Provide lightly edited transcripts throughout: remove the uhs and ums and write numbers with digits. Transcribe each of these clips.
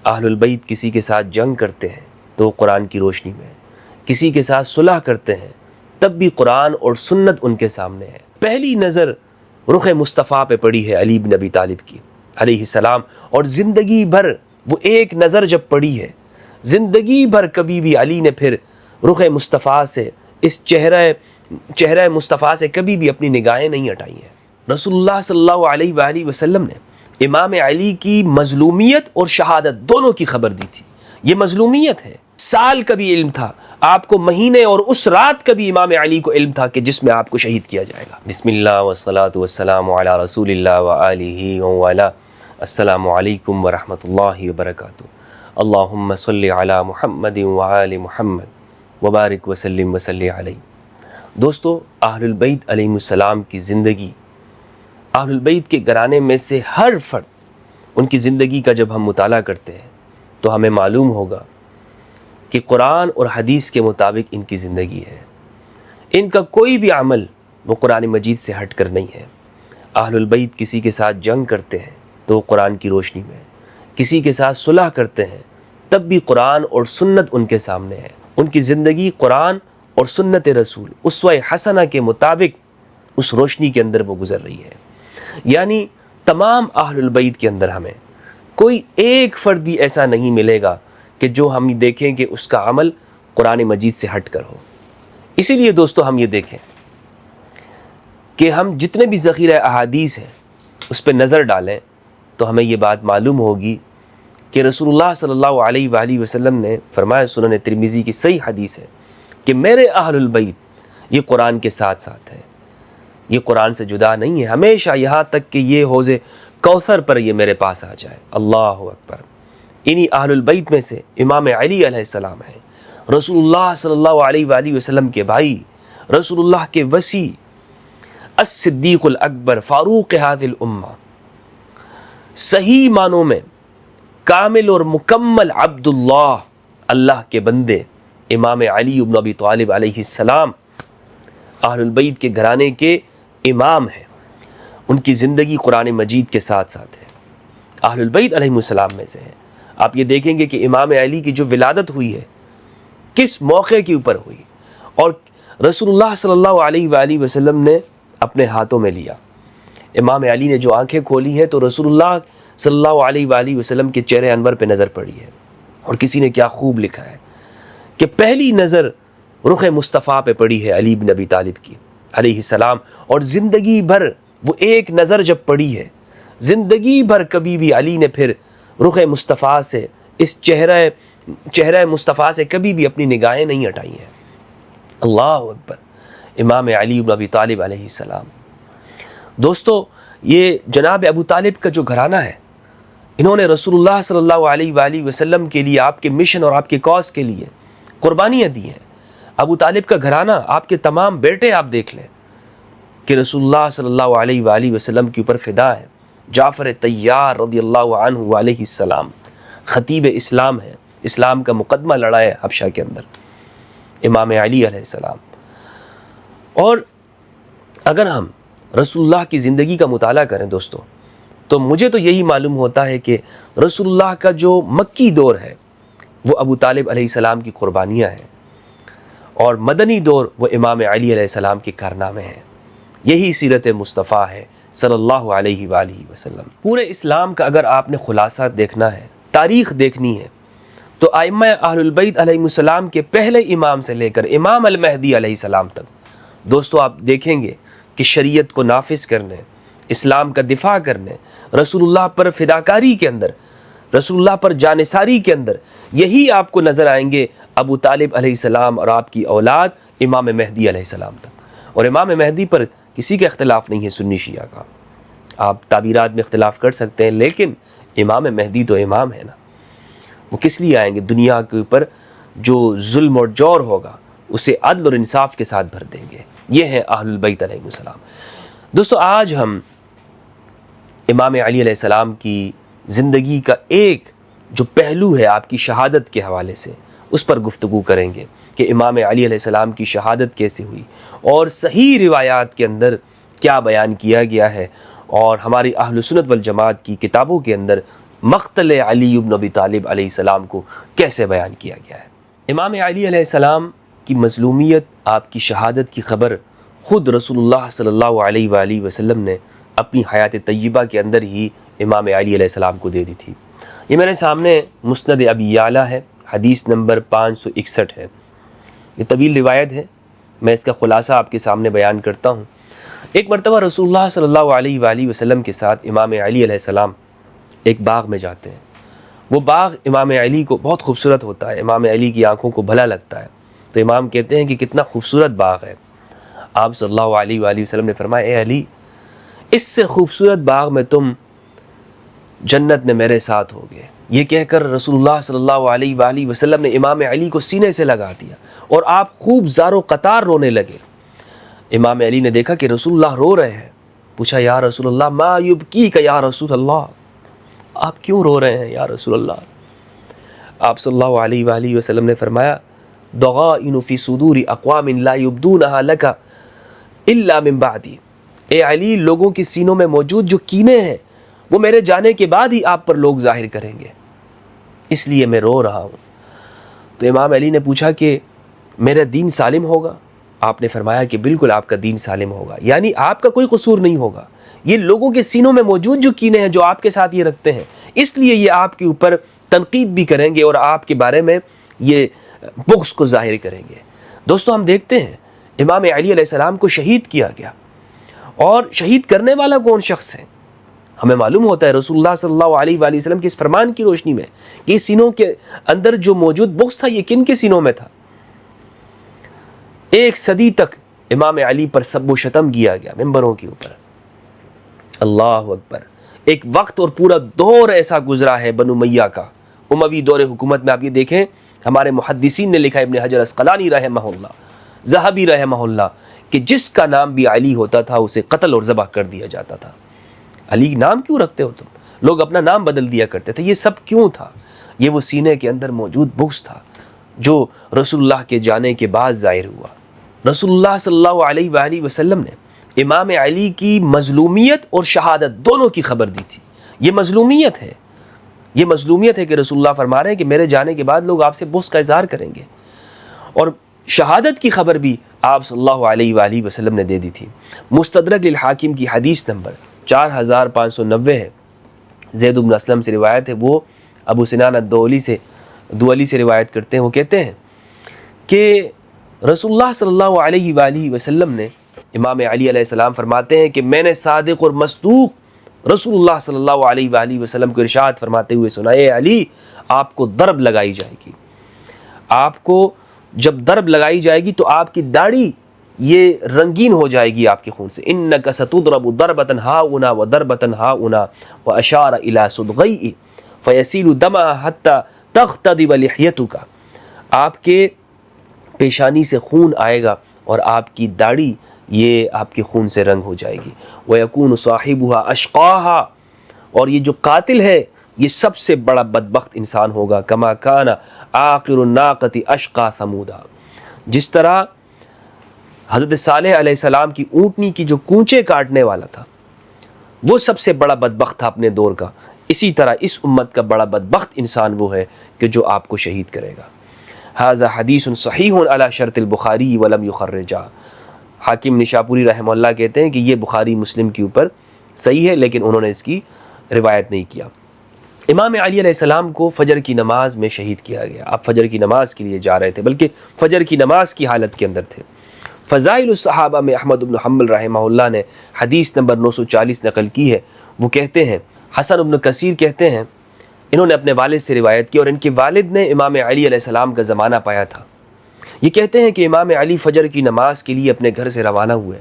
اہل البیت کسی کے ساتھ جنگ کرتے ہیں تو وہ قرآن کی روشنی میں، کسی کے ساتھ صلح کرتے ہیں تب بھی قرآن اور سنت ان کے سامنے ہے۔ پہلی نظر رخ مصطفیٰ پہ پڑی ہے علی بن ابی طالب کی علیہ السلام، اور زندگی بھر وہ ایک نظر جب پڑی ہے، زندگی بھر کبھی بھی علی نے پھر رخ مصطفیٰ سے، اس چہرہ مصطفیٰ سے کبھی بھی اپنی نگاہیں نہیں ہٹائی ہیں۔ رسول اللہ صلی اللہ علیہ وآلہ وسلم نے امام علی کی مظلومیت اور شہادت دونوں کی خبر دی تھی۔ یہ مظلومیت ہے، سال کا بھی علم تھا آپ کو، مہینے اور اس رات کا بھی امام علی کو علم تھا کہ جس میں آپ کو شہید کیا جائے گا۔ بسم اللہ والصلاة والسلام علی رسول اللہ وآلہ وآلہ۔ السلام علیکم ورحمۃ اللہ وبرکاتہ۔ اللہم صلی علی محمد وآل محمد وبارک وسلم وصلی علیہ۔ دوستو، اہل البیت علیہ السلام کی زندگی، اہل البیت کے گھرانے میں سے ہر فرد، ان کی زندگی کا جب ہم مطالعہ کرتے ہیں تو ہمیں معلوم ہوگا کہ قرآن اور حدیث کے مطابق ان کی زندگی ہے۔ ان کا کوئی بھی عمل وہ قرآن مجید سے ہٹ کر نہیں ہے۔ اہل البیت کسی کے ساتھ جنگ کرتے ہیں تو وہ قرآن کی روشنی میں، کسی کے ساتھ صلح کرتے ہیں تب بھی قرآن اور سنت ان کے سامنے ہے۔ ان کی زندگی قرآن اور سنت رسول اسوہ حسنہ کے مطابق اس روشنی کے اندر وہ گزر رہی ہے۔ یعنی تمام اہل البیت کے اندر ہمیں کوئی ایک فرد بھی ایسا نہیں ملے گا کہ جو ہم دیکھیں کہ اس کا عمل قرآن مجید سے ہٹ کر ہو۔ اسی لیے دوستو ہم یہ دیکھیں کہ ہم جتنے بھی ذخیرہ احادیث ہیں اس پہ نظر ڈالیں تو ہمیں یہ بات معلوم ہوگی کہ رسول اللہ صلی اللہ علیہ وآلہ وسلم نے فرمایا، سنن ترمذی کی صحیح حدیث ہے کہ میرے اہل البیت یہ قرآن کے ساتھ ساتھ ہے، یہ قرآن سے جدا نہیں ہے ہمیشہ، یہاں تک کہ یہ حوض کوثر پر یہ میرے پاس آ جائے۔ اللہ اکبر۔ انہی اہل البیت میں سے امام علی علیہ السلام ہیں، رسول اللہ صلی اللہ علیہ وآلہ وسلم کے بھائی، رسول اللہ کے وصی، الصدیق الاکبر، فاروق هذه الامہ، صحیح معنوں میں کامل اور مکمل عبداللہ، اللہ کے بندے امام علی بن ابی طالب علیہ السلام اہل البیت کے گھرانے کے امام ہیں۔ ان کی زندگی قرآن مجید کے ساتھ ساتھ ہے، اہل البیت علیہ السلام میں سے ہے۔ آپ یہ دیکھیں گے کہ امام علی کی جو ولادت ہوئی ہے کس موقع کے اوپر ہوئی، اور رسول اللہ صلی اللہ علیہ وآلہ وسلم نے اپنے ہاتھوں میں لیا۔ امام علی نے جو آنکھیں کھولی ہیں تو رسول اللہ صلی اللہ علیہ وآلہ وسلم کے چہرے انور پہ نظر پڑی ہے، اور کسی نے کیا خوب لکھا ہے کہ پہلی نظر رخ مصطفیٰ پہ پڑی ہے علی بن ابی طالب کی علیہ السلام، اور زندگی بھر وہ ایک نظر جب پڑی ہے، زندگی بھر کبھی بھی علی نے پھر رخ مصطفیٰ سے، اس چہرہ مصطفیٰ سے کبھی بھی اپنی نگاہیں نہیں ہٹائی ہیں۔ اللہ اکبر۔ امام علی بن ابی طالب علیہ السلام۔ دوستو، یہ جناب ابو طالب کا جو گھرانہ ہے، انہوں نے رسول اللہ صلی اللہ علیہ وآلہ وسلم کے لیے، آپ کے مشن اور آپ کے کاز کے لیے قربانیاں دی ہیں۔ ابو طالب کا گھرانہ، آپ کے تمام بیٹے آپ دیکھ لیں کہ رسول اللہ صلی اللہ علیہ وآلہ وسلم کے اوپر فدا ہے۔ جعفر طیار رضی اللہ عنہ علیہ السلام خطیب اسلام ہے، اسلام کا مقدمہ لڑا ہے حبشہ کے اندر، امام علی علیہ السلام۔ اور اگر ہم رسول اللہ کی زندگی کا مطالعہ کریں دوستو، تو مجھے تو یہی معلوم ہوتا ہے کہ رسول اللہ کا جو مکی دور ہے وہ ابو طالب علیہ السلام کی قربانیاں ہیں، اور مدنی دور وہ امام علی علیہ السلام کے کارنامے ہیں۔ یہی سیرت مصطفیٰ ہے صلی اللہ علیہ وآلہ وسلم۔ پورے اسلام کا اگر آپ نے خلاصہ دیکھنا ہے، تاریخ دیکھنی ہے، تو ائمہ اہل البیت علیہ السلام کے پہلے امام سے لے کر امام المہدی علیہ السلام تک، دوستو آپ دیکھیں گے کہ شریعت کو نافذ کرنے، اسلام کا دفاع کرنے، رسول اللہ پر فداکاری کے اندر، رسول اللہ پر جانثاری کے اندر، یہی آپ کو نظر آئیں گے ابو طالب علیہ السلام اور آپ کی اولاد امام مہدی علیہ السلام تک۔ اور امام مہدی پر کسی کا اختلاف نہیں ہے سنی شیعہ کا، آپ تعبیرات میں اختلاف کر سکتے ہیں، لیکن امام مہدی تو امام ہے نا۔ وہ کس لیے آئیں گے؟ دنیا کے اوپر جو ظلم اور جور ہوگا اسے عدل اور انصاف کے ساتھ بھر دیں گے۔ یہ ہے اہل البیت علیہ السلام۔ دوستو، آج ہم امام علی علیہ السلام کی زندگی کا ایک جو پہلو ہے آپ کی شہادت کے حوالے سے، اس پر گفتگو کریں گے کہ امام علی علیہ السلام کی شہادت کیسے ہوئی، اور صحیح روایات کے اندر کیا بیان کیا گیا ہے، اور ہماری اہل سنت والجماعت کی کتابوں کے اندر مقتل علی بن ابی طالب علیہ السلام کو کیسے بیان کیا گیا ہے۔ امام علی علیہ السلام کی مظلومیت، آپ کی شہادت کی خبر خود رسول اللہ صلی اللہ علیہ وآلہ وسلم نے اپنی حیات طیبہ کے اندر ہی امام علی علیہ السلام کو دے دی تھی۔ یہ میرے سامنے مسند ابی یعلا ہے، حدیث نمبر 561 ہے۔ یہ طویل روایت ہے، میں اس کا خلاصہ آپ کے سامنے بیان کرتا ہوں۔ ایک مرتبہ رسول اللہ صلی اللہ علیہ وآلہ وسلم کے ساتھ امام علی علیہ السلام ایک باغ میں جاتے ہیں۔ وہ باغ امام علی کو بہت خوبصورت ہوتا ہے، امام علی کی آنکھوں کو بھلا لگتا ہے، تو امام کہتے ہیں کہ کتنا خوبصورت باغ ہے۔ آپ صلی اللہ علیہ وآلہ وسلم نے فرمایا، اے علی، اس سے خوبصورت باغ میں تم جنت میں میرے ساتھ ہوگے۔ یہ کہہ کر رسول اللہ صلی اللہ علیہ وآلہ وسلم نے امام علی کو سینے سے لگا دیا اور آپ خوب زار و قطار رونے لگے۔ امام علی نے دیکھا کہ رسول اللہ رو رہے ہیں، پوچھا، یا رسول اللہ ما یبکیک یا رسول اللہ، آپ کیوں رو رہے ہیں یا رسول اللہ؟ آپ صلی اللہ علیہ وآلہ وسلم نے فرمایا، ضغائن فی صدور اقوام لا یبدونها لک الا من بعدی۔ اے علی، لوگوں کے سینوں میں موجود جو کینے ہیں وہ میرے جانے کے بعد ہی آپ پر لوگ ظاہر کریں گے، اس لیے میں رو رہا ہوں۔ تو امام علی نے پوچھا کہ میرا دین سالم ہوگا؟ آپ نے فرمایا کہ بالکل آپ کا دین سالم ہوگا، یعنی آپ کا کوئی قصور نہیں ہوگا۔ یہ لوگوں کے سینوں میں موجود جو کینے ہیں جو آپ کے ساتھ یہ رکھتے ہیں، اس لیے یہ آپ کے اوپر تنقید بھی کریں گے اور آپ کے بارے میں یہ بغض کو ظاہر کریں گے۔ دوستو، ہم دیکھتے ہیں امام علی علیہ السلام کو شہید کیا گیا، اور شہید کرنے والا کون شخص ہے؟ ہمیں معلوم ہوتا ہے رسول اللہ صلی اللہ علیہ وآلہ وسلم کے اس فرمان کی روشنی میں کہ اس سینوں کے اندر جو موجود بغض تھا یہ کن کے سینوں میں تھا؟ ایک صدی تک امام علی پر سب و شتم کیا گیا ممبروں کے اوپر۔ اللہ اکبر۔ ایک وقت اور پورا دور ایسا گزرا ہے بنو امیہ کا، اموی دور حکومت میں۔ آپ یہ دیکھیں، ہمارے محدثین نے لکھا، ابن حجر اسقلانی رحمہ اللہ، ذہبی رحمہ اللہ، کہ جس کا نام بھی علی ہوتا تھا اسے قتل اور ذبح کر دیا جاتا تھا۔ علی نام کیوں رکھتے ہو تم؟ لوگ اپنا نام بدل دیا کرتے تھے۔ یہ سب کیوں تھا؟ یہ وہ سینے کے اندر موجود بغض تھا جو رسول اللہ کے جانے کے بعد ظاہر ہوا۔ رسول اللہ صلی اللہ علیہ وآلہ وسلم نے امام علی کی مظلومیت اور شہادت دونوں کی خبر دی تھی۔ یہ مظلومیت ہے، یہ مظلومیت ہے کہ رسول اللہ فرما رہے ہیں کہ میرے جانے کے بعد لوگ آپ سے بغض کا اظہار کریں گے، اور شہادت کی خبر بھی آپ صلی اللہ علیہ وآلہ وسلم نے دے دی تھی۔ مستدرک للحاکم کی حدیث نمبر 4590 ہے، زید بن اسلم سے روایت ہے، وہ ابو سنان الدولی سے روایت کرتے ہیں۔ وہ کہتے ہیں کہ رسول اللہ صلی اللہ علیہ وآلہ وسلم نے، امام علی علیہ السلام فرماتے ہیں کہ میں نے صادق اور مصدوق رسول اللہ صلی اللہ علیہ وآلہ وسلم کو ارشاد فرماتے ہوئے سنا، اے علی، آپ کو ضرب لگائی جائے گی۔ آپ کو جب ضرب لگائی جائے گی تو آپ کی داڑھی یہ رنگین ہو جائے گی آپ کے خون سے۔ انک ستضرب ضربۃ ہاؤنا وضربۃ ہاؤنا واشار الی صدغیہ فیسیل دمها حتی تختضب لحیتک۔ آپ کے پیشانی سے خون آئے گا اور آپ کی داڑھی یہ آپ کے خون سے رنگ ہو جائے گی۔ وَيَكُونُ صَاحِبُهَا أَشْقَاهَا، اور یہ جو قاتل ہے یہ سب سے بڑا بدبخت انسان ہوگا۔ كَمَا كَانَ عَاقِرُ النَّاقَةِ أَشْقَى ثَمُودَا، جس طرح حضرت صالح علیہ السلام کی اونٹنی کی جو کونچے کاٹنے والا تھا وہ سب سے بڑا بدبخت تھا اپنے دور کا، اسی طرح اس امت کا بڑا بدبخت انسان وہ ہے کہ جو آپ کو شہید کرے گا۔ ھذا حدیث صحیح علی شرط البخاری ولم یخرجہ۔ حاکم نشاپوری رحمہ اللہ کہتے ہیں کہ یہ بخاری مسلم کے اوپر صحیح ہے، لیکن انہوں نے اس کی روایت نہیں کیا۔ امام علی علیہ السلام کو فجر کی نماز میں شہید کیا گیا۔ آپ فجر کی نماز کے لیے جا رہے تھے، بلکہ فجر کی نماز کی حالت کے اندر تھے۔ فضائل الصحابہ میں احمد بن حنبل رحمہ اللہ نے حدیث نمبر 940 نقل کی ہے۔ وہ کہتے ہیں، حسن بن کثیر کہتے ہیں، انہوں نے اپنے والد سے روایت کی اور ان کے والد نے امام علی علیہ السلام کا زمانہ پایا تھا۔ یہ کہتے ہیں کہ امام علی فجر کی نماز کے لیے اپنے گھر سے روانہ ہوئے۔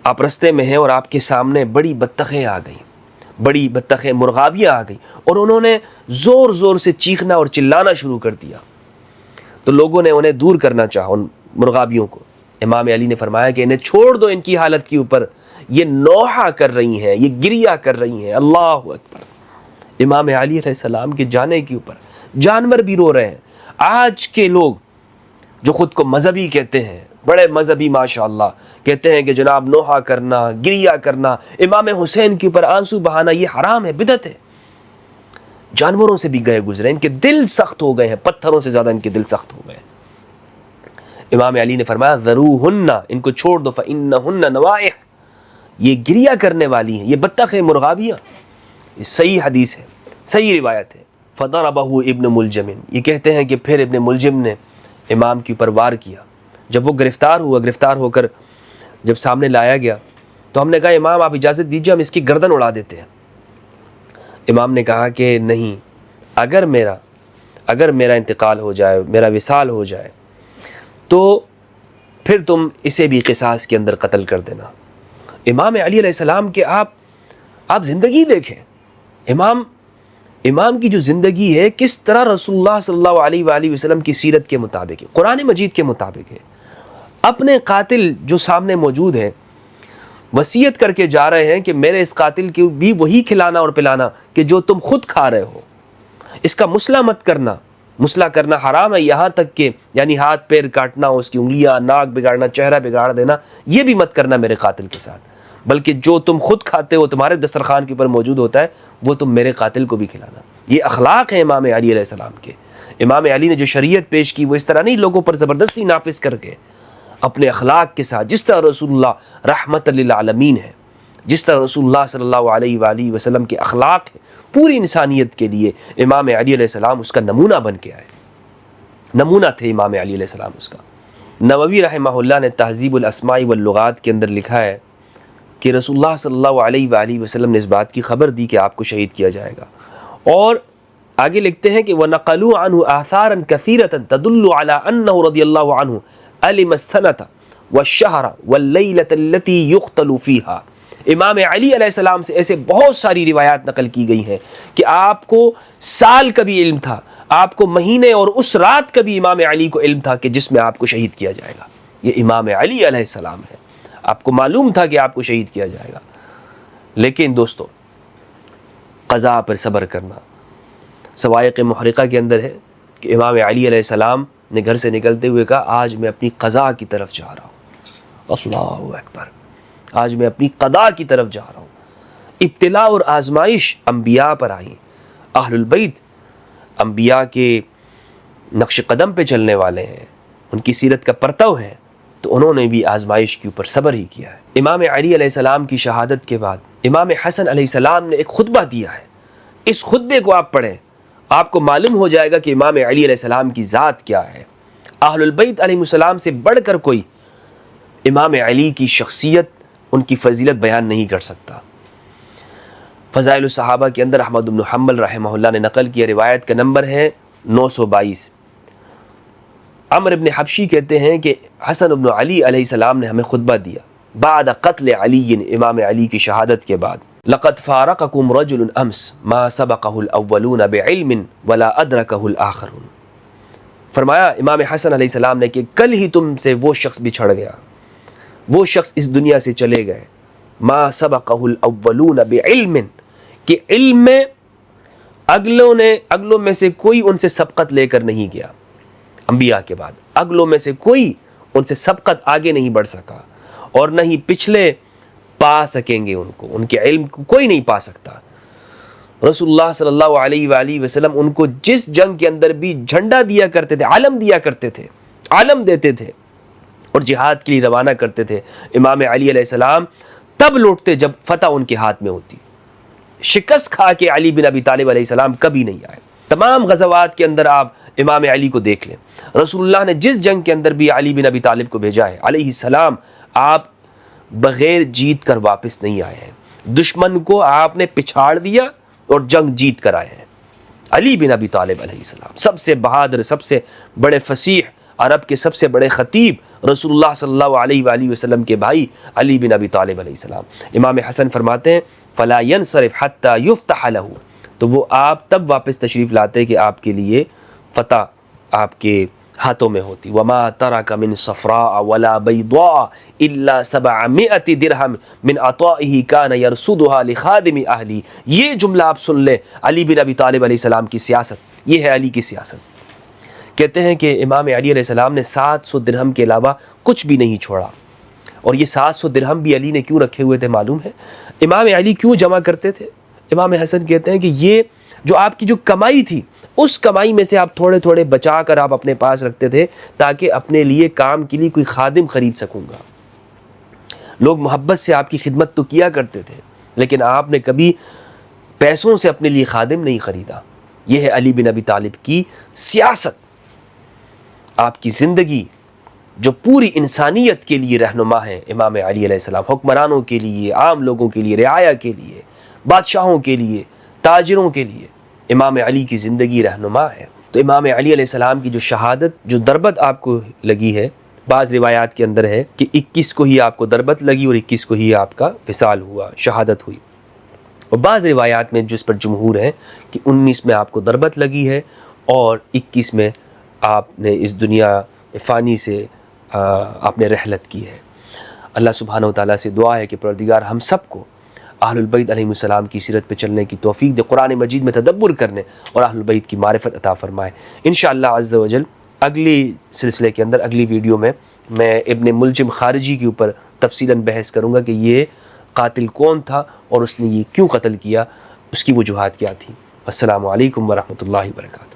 آپ رستے میں ہیں اور آپ کے سامنے بڑی بطخیں آ گئیں، بڑی بطخیں مرغابیاں آ گئیں، اور انہوں نے زور زور سے چیخنا اور چلانا شروع کر دیا۔ تو لوگوں نے انہیں دور کرنا چاہا، ان مرغابیوں کو۔ امام علی نے فرمایا کہ انہیں چھوڑ دو، ان کی حالت کے اوپر یہ نوحہ کر رہی ہیں، یہ گریہ کر رہی ہیں۔ اللہ اکبر۔ امام علی علیہ السلام کے جانے کے اوپر جانور بھی رو رہے ہیں۔ آج کے لوگ جو خود کو مذہبی کہتے ہیں، بڑے مذہبی ماشاءاللہ، کہتے ہیں کہ جناب نوحہ کرنا، گریہ کرنا، امام حسین کے اوپر آنسو بہانا یہ حرام ہے، بدعت ہے۔ جانوروں سے بھی گئے گزرے، ان کے دل سخت ہو گئے ہیں، پتھروں سے زیادہ ان کے دل سخت ہو گئے ہیں۔ امام علی نے فرمایا ذروہن، ان کو چھوڑ دو، فإنہن نوائح، یہ گریا کرنے والی ہیں، یہ بطخ مرغابیاں۔ یہ صحیح حدیث ہے، صحیح روایت ہے۔ فضربہ ابن ملجم، یہ کہتے ہیں کہ پھر ابن ملجم نے امام کے اوپر وار کیا۔ جب وہ گرفتار ہو کر جب سامنے لایا گیا تو ہم نے کہا امام آپ اجازت دیجیے ہم اس کی گردن اڑا دیتے ہیں۔ امام نے کہا کہ نہیں، اگر میرا انتقال ہو جائے، میرا وصال ہو جائے تو پھر تم اسے بھی قصاص کے اندر قتل کر دینا۔ امام علی علیہ السلام کے آپ زندگی دیکھیں، امام کی جو زندگی ہے کس طرح رسول اللہ صلی اللہ علیہ وآلہ وسلم کی سیرت کے مطابق ہے، قرآن مجید کے مطابق ہے۔ اپنے قاتل جو سامنے موجود ہے وصیت کر کے جا رہے ہیں کہ میرے اس قاتل کی بھی وہی کھلانا اور پلانا کہ جو تم خود کھا رہے ہو، اس کا مسئلہ مت کرنا، مسئلہ کرنا حرام ہے، یہاں تک کہ یعنی ہاتھ پیر کاٹنا، اس کی انگلیاں، ناک بگاڑنا، چہرہ بگاڑ دینا، یہ بھی مت کرنا میرے قاتل کے ساتھ، بلکہ جو تم خود کھاتے ہو، تمہارے دسترخوان کے اوپر موجود ہوتا ہے، وہ تم میرے قاتل کو بھی کھلانا۔ یہ اخلاق ہیں امام علی علیہ السلام کے۔ امام علی نے جو شریعت پیش کی وہ اس طرح نہیں لوگوں پر زبردستی نافذ کر کے، اپنے اخلاق کے ساتھ، جس طرح رسول اللہ رحمت للعالمین ہے، جس طرح رسول اللہ صلی اللہ علیہ وآلہ وسلم کے اخلاق ہیں پوری انسانیت کے لیے، امام علی علیہ السلام اس کا نمونہ بن کے آئے، نمونہ تھے امام علی علیہ السلام اس کا۔ نووی رحمہ اللہ نے تہذیب الاسماء واللغات کے اندر لکھا ہے کہ رسول اللہ صلی اللہ علیہ وآلہ وسلم نے اس بات کی خبر دی کہ آپ کو شہید کیا جائے گا، اور آگے لکھتے ہیں کہ وَنَقَلُوا عَنْهُ آثَارًا كَثِيرَةً تَدُلُّ عَلَىٰ أَنَّهُ رضی اللہ عنہ علم السنة والشهر والليلة التي يقتل فيها۔ امام علی علیہ السلام سے ایسے بہت ساری روایات نقل کی گئی ہیں کہ آپ کو سال کا بھی علم تھا، آپ کو مہینے اور اس رات کا بھی امام علی کو علم تھا کہ جس میں آپ کو شہید کیا جائے گا۔ یہ امام علی علیہ السلام ہے، آپ کو معلوم تھا کہ آپ کو شہید کیا جائے گا۔ لیکن دوستو، قضاء پر صبر کرنا سوائق محرقہ کے اندر ہے کہ امام علی علیہ السلام نے گھر سے نکلتے ہوئے کہا آج میں اپنی قضاء کی طرف جا رہا ہوں۔ اللہ اکبر، آج میں اپنی قضاء کی طرف جا رہا ہوں۔ ابتلاء اور آزمائش انبیاء پر آئیں، اہل البیت انبیاء کے نقش قدم پہ چلنے والے ہیں، ان کی سیرت کا پرتو ہے، تو انہوں نے بھی آزمائش کے اوپر صبر ہی کیا ہے۔ امام علی علیہ السلام کی شہادت کے بعد امام حسن علیہ السلام نے ایک خطبہ دیا ہے، اس خطبے کو آپ پڑھیں، آپ کو معلوم ہو جائے گا کہ امام علی علیہ السلام کی ذات کیا ہے۔ اہل البیت علیہ السلام سے بڑھ کر کوئی امام علی کی شخصیت، ان کی فضیلت بیان نہیں کر سکتا۔ فضائل الصحابہ کے اندر احمد بن حنبل رحمہ اللہ نے نقل کیا، روایت کا نمبر ہے 922۔ عمر بن حبشی کہتے ہیں کہ حسن بن علی علیہ السلام نے ہمیں خطبہ دیا بعد قتل علی، امام علی کی شہادت کے بعد، لقد فارقکم رجل امس ما سبقہ الاولون بعلم ولا ادرکہ الاخرون۔ فرمایا امام حسن علیہ السلام نے کہ کل ہی تم سے وہ شخص بچھڑ گیا، وہ شخص اس دنیا سے چلے گئے، ما سبقہ الاولون بعلم، کہ علم میں اگلوں میں سے کوئی ان سے سبقت لے کر نہیں گیا، انبیاء کے بعد اگلوں میں سے کوئی ان سے سبقت آگے نہیں بڑھ سکا، اور نہ ہی پچھلے پا سکیں گے ان کو، ان کے علم کو کوئی نہیں پا سکتا۔ رسول اللہ صلی اللہ علیہ وآلہ وسلم ان کو جس جنگ کے اندر بھی جھنڈا دیا کرتے تھے، علم دیا کرتے تھے، علم دیتے تھے اور جہاد کے لیے روانہ کرتے تھے، امام علی علیہ السلام تب لوٹتے جب فتح ان کے ہاتھ میں ہوتی۔ شکست کھا کے علی بن ابی طالب علیہ السلام کبھی نہیں آئے۔ تمام غزوات کے اندر آپ امام علی کو دیکھ لیں، رسول اللہ نے جس جنگ کے اندر بھی علی بن ابی طالب کو بھیجا ہے علیہ السلام، آپ بغیر جیت کر واپس نہیں آئے ہیں، دشمن کو آپ نے پچھاڑ دیا اور جنگ جیت کر آئے ہیں۔ علی بن ابی طالب علیہ السلام سب سے بہادر، سب سے بڑے فصیح، عرب کے سب سے بڑے خطیب، رسول اللہ صلی اللہ علیہ وآلہ وسلم کے بھائی علی بن ابی طالب علیہ السلام۔ امام حسن فرماتے ہیں فلا ينصرف حتى يفتح له، تو وہ آپ تب واپس تشریف لاتے کہ آپ کے لیے فتح آپ کے ہاتھوں میں ہوتی۔ وما ترک من صفراء ولا بیضاء الا 700 درہم من عطائه كان يرصدها لخادم اہلی۔ یہ جملہ آپ سن لیں، علی بن ابی طالب علیہ السلام کی سیاست، یہ ہے علی کی سیاست۔ کہتے ہیں کہ امام علی علیہ السلام نے 700 درہم کے علاوہ کچھ بھی نہیں چھوڑا، اور یہ 700 درہم بھی علی نے کیوں رکھے ہوئے تھے معلوم ہے؟ امام علی کیوں جمع کرتے تھے؟ امام حسن کہتے ہیں کہ یہ جو آپ کی جو کمائی تھی اس کمائی میں سے آپ تھوڑے تھوڑے بچا کر آپ اپنے پاس رکھتے تھے تاکہ اپنے لیے کام کے لیے کوئی خادم خرید سکوں گا. لوگ محبت سے آپ کی خدمت تو کیا کرتے تھے لیکن آپ نے کبھی پیسوں سے اپنے لیے خادم نہیں خریدا. یہ ہے علی بن ابی طالب کی سیاست. آپ کی زندگی جو پوری انسانیت کے لیے رہنما ہے امام علی علیہ السلام، حکمرانوں کے لیے، عام لوگوں کے لیے، رعایا کے لیے، بادشاہوں کے لیے، تاجروں کے لیے امام علی کی زندگی رہنما ہے. تو امام علی علیہ السلام کی جو شہادت، جو دربت آپ کو لگی ہے، بعض روایات کے اندر ہے کہ 21 کو ہی آپ کو دربت لگی اور 21 کو ہی آپ کا وصال ہوا، شہادت ہوئی. اور بعض روایات میں جس پر جمہور ہے کہ 19 میں آپ کو دربت لگی ہے اور 21 میں آپ نے اس دنیا فانی سے آپ نے رحلت کی ہے. اللہ سبحانہ و تعالیٰ سے دعا ہے کہ پروردگار ہم سب کو اہل البیت علیہ السلام کی سیرت پہ چلنے کی توفیق دے، قرآن مجید میں تدبر کرنے اور اہل البیت کی معرفت عطا فرمائے. انشاءاللہ عز و جل اگلی سلسلے کے اندر، اگلی ویڈیو میں ابن ملجم خارجی کے اوپر تفصیلاً بحث کروں گا کہ یہ قاتل کون تھا اور اس نے یہ کیوں قتل کیا، اس کی وجوہات کیا تھیں. السلام علیکم ورحمۃ اللہ وبرکاتہ.